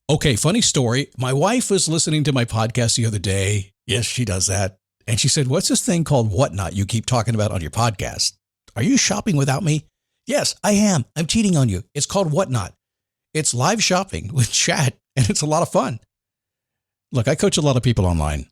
Okay, funny story. My wife was listening to my podcast the other day. Yes, she does that. And she said, what's this thing called Whatnot you keep talking about on your podcast? Are you shopping without me? Yes, I am. I'm cheating on you. It's called Whatnot. It's live shopping with chat, and it's a lot of fun. Look, I coach a lot of people online.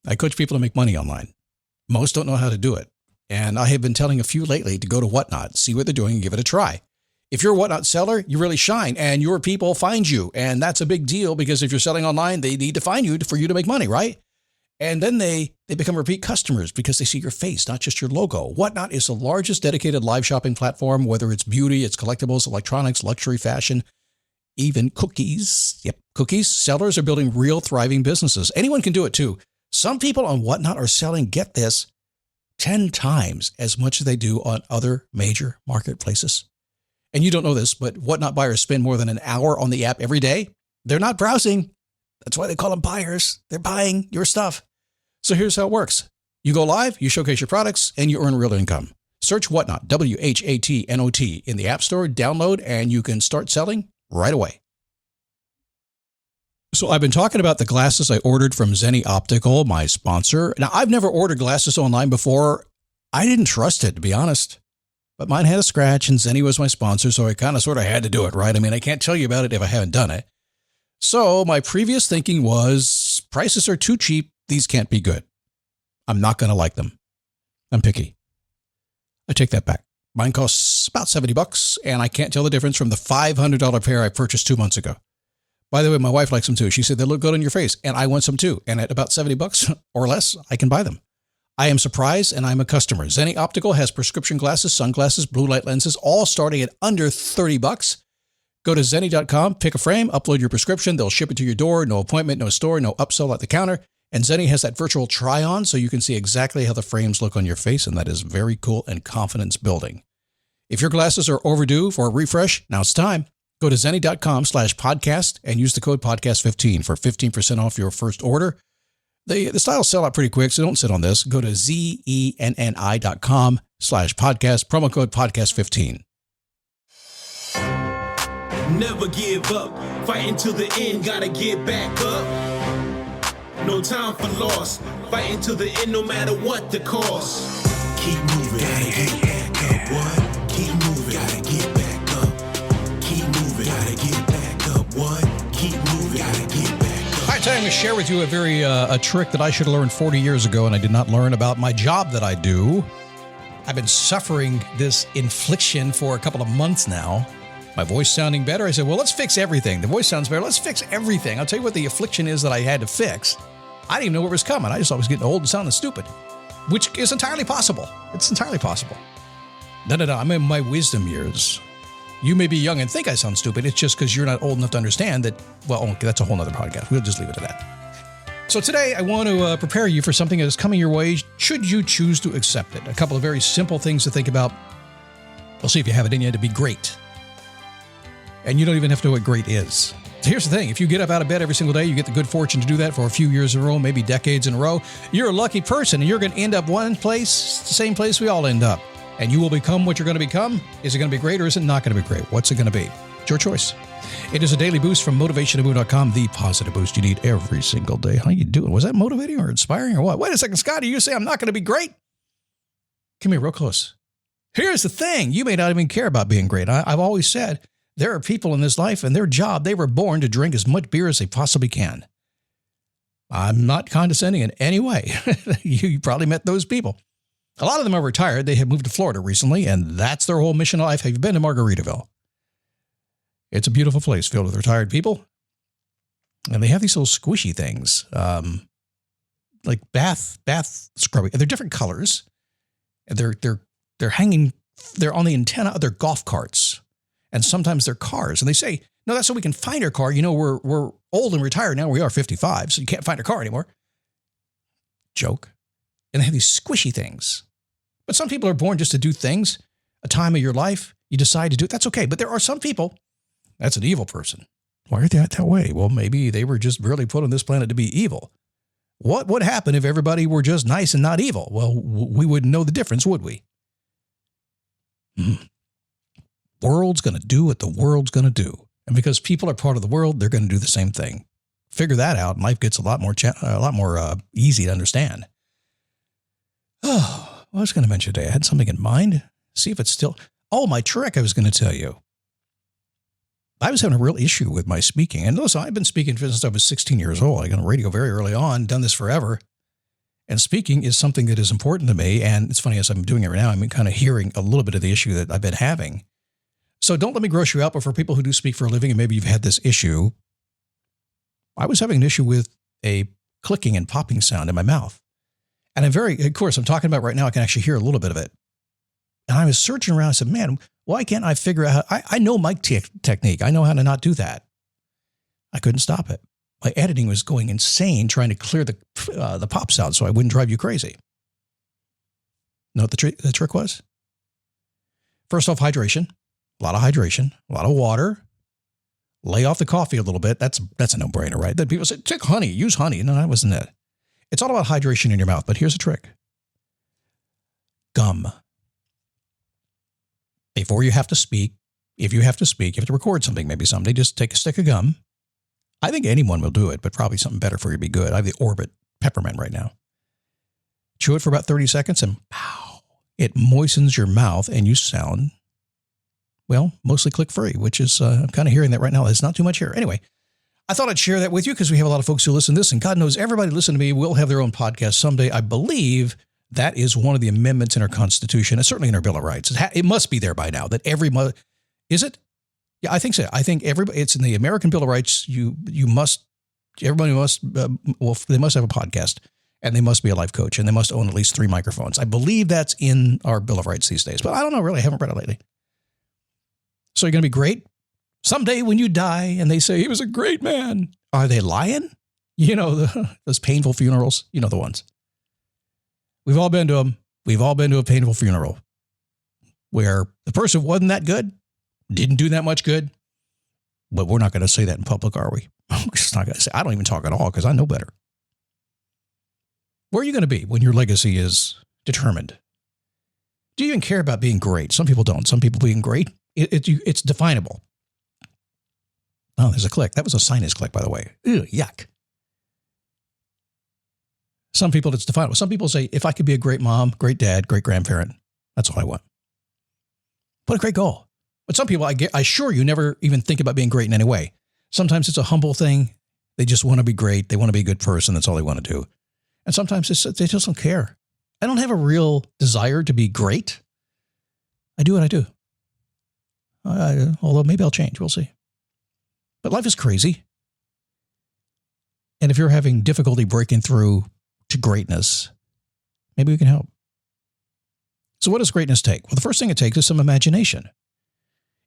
I coach people to make money online. Most don't know how to do it. And I have been telling a few lately to go to Whatnot, see what they're doing, and give it a try. If you're a Whatnot seller, you really shine, and your people find you. And that's a big deal because if you're selling online, they need to find you for you to make money, right? And then they become repeat customers because they see your face, not just your logo. Whatnot is the largest dedicated live shopping platform, whether it's beauty, it's collectibles, electronics, luxury, fashion, even cookies. Yep, cookies. Sellers are building real thriving businesses. Anyone can do it too. Some people on Whatnot are selling, get this, 10 times as much as they do on other major marketplaces. And you don't know this, but Whatnot buyers spend more than an hour on the app every day. They're not browsing. That's why they call them buyers. They're buying your stuff. So here's how it works. You go live, you showcase your products, and you earn real income. Search Whatnot, WHATNOT, in the App Store, download, and you can start selling right away. So I've been talking about the glasses I ordered from Zenni Optical, my sponsor. Now, I've never ordered glasses online before. I didn't trust it, to be honest. But mine had a scratch, and Zenni was my sponsor, so I kind of sort of had to do it, right? I mean, I can't tell you about it if I haven't done it. So my previous thinking was, prices are too cheap. These can't be good. I'm not going to like them. I'm picky. I take that back. Mine costs about $70, and I can't tell the difference from the $500 pair I purchased 2 months ago. By the way, my wife likes them too. She said they look good on your face, and I want some too. And at about $70 or less, I can buy them. I am surprised, and I'm a customer. Zenni Optical has prescription glasses, sunglasses, blue light lenses, all starting at under $30. Go to Zenni.com, pick a frame, upload your prescription. They'll ship it to your door. No appointment, no store, no upsell at the counter. And Zenni has that virtual try-on, so you can see exactly how the frames look on your face, and that is very cool and confidence building. If your glasses are overdue for a refresh, now it's time. Go to Zenni.com/podcast and use the code podcast15 for 15% off your first order. The styles sell out pretty quick, so don't sit on this. Go to Zenni.com/podcast, promo code podcast15. Never give up, fighting till the end, gotta get back up. No time for loss, fighting till the end no matter what the cost. Keep moving, gotta get back up, what? Keep moving, gotta get back up. Keep moving, gotta get back up, what? Keep moving, gotta get back up. All right, today I'm going to share with you a trick that I should have learned 40 years ago, and I did not learn about my job that I do. I've been suffering this infliction for a couple of months now. My voice sounding better. I said, well, let's fix everything. The voice sounds better. Let's fix everything. I'll tell you what the affliction is that I had to fix. I didn't even know where it was coming. I just thought I was getting old and sounding stupid, which is entirely possible. It's entirely possible. No, I'm in my wisdom years. You may be young and think I sound stupid. It's just because you're not old enough to understand that, well, okay, that's a whole nother podcast. We'll just leave it at that. So today I want to prepare you for something that is coming your way should you choose to accept it. A couple of very simple things to think about. We'll see if you have it in you to be great. And you don't even have to know what great is. So here's the thing. If you get up out of bed every single day, you get the good fortune to do that for a few years in a row, maybe decades in a row, you're a lucky person, and you're going to end up one place, the same place we all end up. And you will become what you're going to become. Is it going to be great or is it not going to be great? What's it going to be? It's your choice. It is a daily boost from motivationtomove.com, the positive boost you need every single day. How you doing? Was that motivating or inspiring or what? Wait a second, Scotty, you say I'm not going to be great? Come here real close. Here's the thing. You may not even care about being great. I've always said, there are people in this life and their job, they were born to drink as much beer as they possibly can. I'm not condescending in any way. You probably met those people. A lot of them are retired. They have moved to Florida recently, and that's their whole mission in life. Have you been to Margaritaville? It's a beautiful place filled with retired people. And they have these little squishy things, like bath scrubbing. They're different colors. And they're hanging, they're on the antenna of their golf carts. And sometimes they're cars. And they say, no, that's so we can find our car. You know, we're old and retired now. We are 55, so you can't find our car anymore. Joke. And they have these squishy things. But some people are born just to do things. A time of your life, you decide to do it. That's okay. But there are some people, that's an evil person. Why are they that way? Well, maybe they were just really put on this planet to be evil. What would happen if everybody were just nice and not evil? Well, we wouldn't know the difference, would we? World's going to do what the world's going to do. And because people are part of the world, they're going to do the same thing. Figure that out, and life gets a lot more easy to understand. Oh, I was going to mention today, I had something in mind. See if it's still... Oh, my trick I was going to tell you. I was having a real issue with my speaking. And listen, I've been speaking since I was 16 years old. I got on radio very early on, done this forever. And speaking is something that is important to me. And it's funny, as I'm doing it right now, I'm kind of hearing a little bit of the issue that I've been having. So don't let me gross you out, but for people who do speak for a living and maybe you've had this issue, I was having an issue with a clicking and popping sound in my mouth. And of course, I'm talking about right now, I can actually hear a little bit of it. And I was searching around. I said, man, why can't I figure out I know mic technique. I know how to not do that. I couldn't stop it. My editing was going insane trying to clear the pop sound so I wouldn't drive you crazy. Know what the trick was? First off, hydration. A lot of hydration, a lot of water. Lay off the coffee a little bit. That's a no-brainer, right? Then people say, take honey, use honey. No, that wasn't it. It's all about hydration in your mouth, but here's a trick. Gum. Before you have to speak, if you have to speak, you have to record something, maybe someday, just take a stick of gum. I think anyone will do it, but probably something better for you would be good. I have the Orbit Peppermint right now. Chew it for about 30 seconds and pow, it moistens your mouth and you sound, well, mostly click-free, which is, I'm kind of hearing that right now. There's not too much here. Anyway, I thought I'd share that with you because we have a lot of folks who listen to this, and God knows everybody listening to me will have their own podcast someday. I believe that is one of the amendments in our Constitution, and certainly in our Bill of Rights. It must be there by now that is it? Yeah, I think so. I think it's in the American Bill of Rights. They must have a podcast, and they must be a life coach, and they must own at least 3 microphones. I believe that's in our Bill of Rights these days, but I don't know, really. I haven't read it lately. So you're going to be great someday when you die and they say he was a great man. Are they lying? You know, those painful funerals, you know, the ones. We've all been to them. We've all been to a painful funeral where the person wasn't that good, didn't do that much good, but we're not going to say that in public, are we? We're just not going to say. I don't even talk at all because I know better. Where are you going to be when your legacy is determined? Do you even care about being great? Some people don't. Some people being great, it's definable. Oh, there's a click. That was a sinus click, by the way. Ew, yuck. Some people, it's definable. Some people say, if I could be a great mom, great dad, great grandparent, that's all I want. What a great goal. But some people, I assure you, never even think about being great in any way. Sometimes it's a humble thing. They just want to be great. They want to be a good person. That's all they want to do. And sometimes they just don't care. I don't have a real desire to be great. I do what I do. Although maybe I'll change. We'll see. But life is crazy. And if you're having difficulty breaking through to greatness, maybe we can help. So what does greatness take? Well, the first thing it takes is some imagination.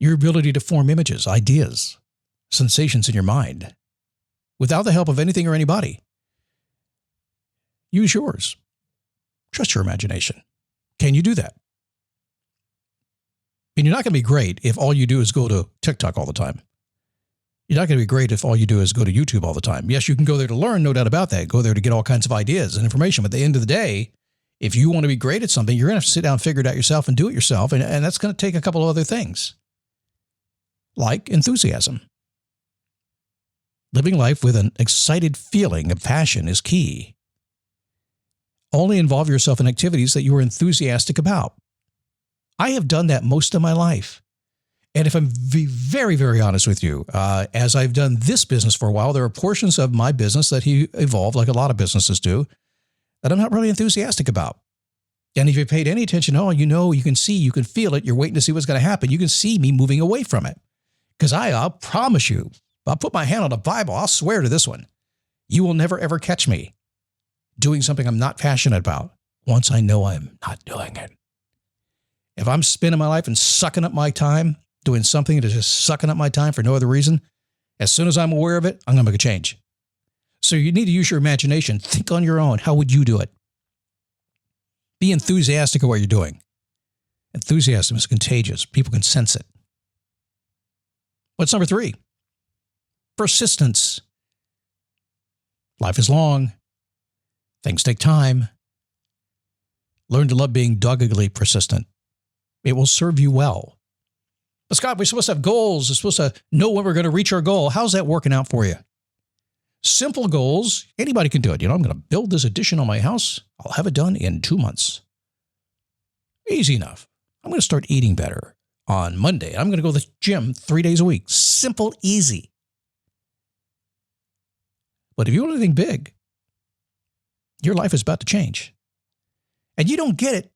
Your ability to form images, ideas, sensations in your mind without the help of anything or anybody. Use yours. Trust your imagination. Can you do that? And you're not going to be great if all you do is go to TikTok all the time. You're not going to be great if all you do is go to YouTube all the time. Yes, you can go there to learn, no doubt about that. Go there to get all kinds of ideas and information. But at the end of the day, if you want to be great at something, you're going to have to sit down and figure it out yourself and do it yourself. And that's going to take a couple of other things, like enthusiasm. Living life with an excited feeling of passion is key. Only involve yourself in activities that you are enthusiastic about. I have done that most of my life. And if I'm very, very honest with you, as I've done this business for a while, there are portions of my business that he evolved, like a lot of businesses do, that I'm not really enthusiastic about. And if you paid any attention, you can see, you can feel it, you're waiting to see what's going to happen. You can see me moving away from it. Because I'll promise you, I'll put my hand on the Bible, I'll swear to this one, you will never, ever catch me doing something I'm not passionate about once I know I'm not doing it. If I'm spending my life and sucking up my time, doing something that is just sucking up my time for no other reason, as soon as I'm aware of it, I'm going to make a change. So you need to use your imagination. Think on your own. How would you do it? Be enthusiastic of what you're doing. Enthusiasm is contagious. People can sense it. What's number 3? Persistence. Life is long. Things take time. Learn to love being doggedly persistent. It will serve you well. But Scott, we're supposed to have goals. We're supposed to know when we're going to reach our goal. How's that working out for you? Simple goals. Anybody can do it. I'm going to build this addition on my house. I'll have it done in 2 months. Easy enough. I'm going to start eating better on Monday. I'm going to go to the gym 3 days a week. Simple, easy. But if you want anything big, your life is about to change. And you don't get it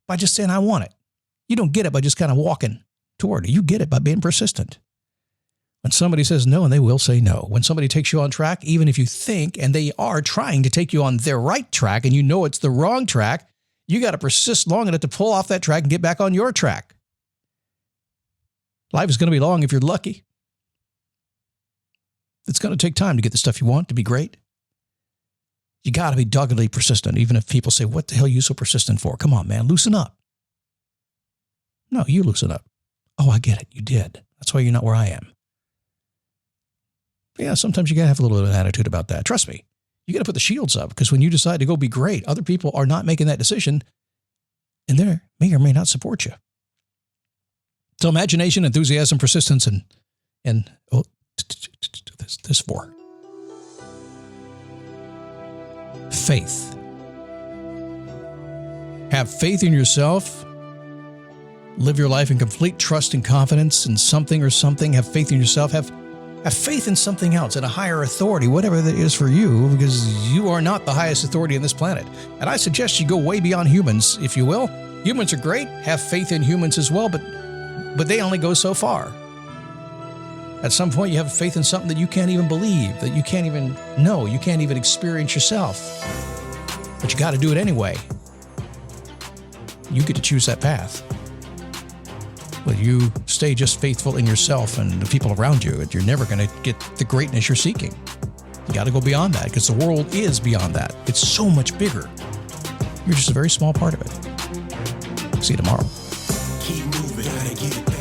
by just saying, I want it. You don't get it by just kind of walking toward it. You get it by being persistent. When somebody says no, and they will say no. When somebody takes you on track, even if you think, and they are trying to take you on their right track, and you know it's the wrong track, you got to persist long enough to pull off that track and get back on your track. Life is going to be long if you're lucky. It's going to take time to get the stuff you want to be great. You got to be doggedly persistent, even if people say, what the hell are you so persistent for? Come on, man, loosen up. No, you loosen up. Oh, I get it. You did. That's why you're not where I am. Yeah, sometimes you got to have a little bit of an attitude about that. Trust me, you got to put the shields up, because when you decide to go be great, other people are not making that decision, and they may or may not support you. So imagination, enthusiasm, persistence, and this four. Faith. Have faith in yourself. Live your life in complete trust and confidence in something or something. Have faith in yourself. Have faith in something else, in a higher authority, whatever that is for you, because you are not the highest authority on this planet. And I suggest you go way beyond humans, if you will. Humans are great. Have faith in humans as well, but they only go so far. At some point, you have faith in something that you can't even believe, that you can't even know, you can't even experience yourself. But you got to do it anyway. You get to choose that path. But you stay just faithful in yourself and the people around you, and you're never going to get the greatness you're seeking. You got to go beyond that, because the world is beyond that. It's so much bigger. You're just a very small part of it. See you tomorrow. Keep moving, gotta get it back.